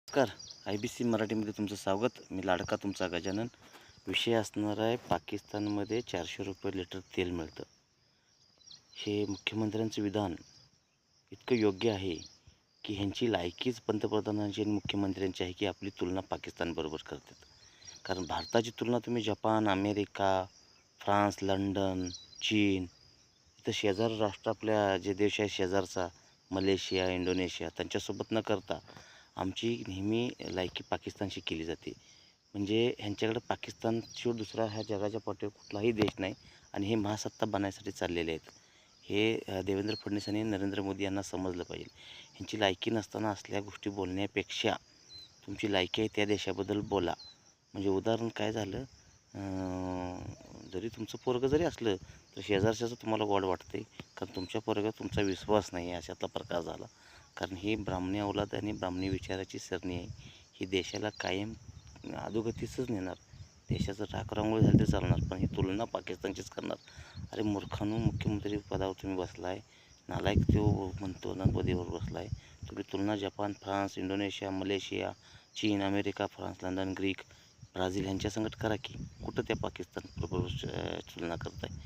नमस्कार. IBC मराठीमध्ये तुमचं स्वागत. मी लाडका तुमचा गजानन. विषय असणार आहे पाकिस्तानमध्ये ₹400 लिटर तेल मिळतं. हे मुख्यमंत्र्यांचं विधान इतकं योग्य आहे, की ह्यांची लायकीच पंतप्रधानांची आणि मुख्यमंत्र्यांची आहे, की आपली तुलना पाकिस्तानबरोबर करतात. कारण भारताची तुलना तुम्ही जपान, अमेरिका, फ्रान्स, लंडन, चीन इथं शेजारी राष्ट्र आपल्या जे देश आहे शेजारचा मलेशिया, इंडोनेशिया त्यांच्यासोबत न करता आमची नेहमी लायकी पाकिस्तानशी केली जाते. म्हणजे ह्यांच्याकडे पाकिस्तानशिवाय दुसरा ह्या जगाच्या पाठीवर कुठलाही देश नाही आणि हे महासत्ता बनायसाठी चाललेले आहेत. हे देवेंद्र फडणवीस आणि नरेंद्र मोदी यांना समजलं पाहिजे. ह्यांची लायकी नसताना असल्या गोष्टी बोलण्यापेक्षा तुमची लायकी आहे त्या देशाबद्दल बोला. म्हणजे उदाहरण काय झालं, जरी तुमचं पोरगं जरी असलं तर शेजारच्याचं तुम्हाला वाढ वाटते कारण तुमच्या पोरग्यावर तुमचा विश्वास नाही आहे अशातला प्रकार झाला. कारण ही ब्राह्मणी अवलाद आणि ब्राह्मणी विचाराची सरणी आहे. ही देशाला कायम अधोगतीसच नेणार. देशाचं राखरांगोळी झाली तर चालणार, पण ही तुलना पाकिस्तानचीच करणार. अरे मूर्खानो, मुख्यमंत्री पदावर तुम्ही बसलाय, नालायक तो म्हणतो ना पदावर बसलाय. तुम्ही तुलना जपान, फ्रान्स, इंडोनेशिया, मलेशिया, चीन, America, France, London, Greek, Brazil ह्यांच्या संगत करा की कुठं त्या पाकिस्तान बरोबर तुलना करताय.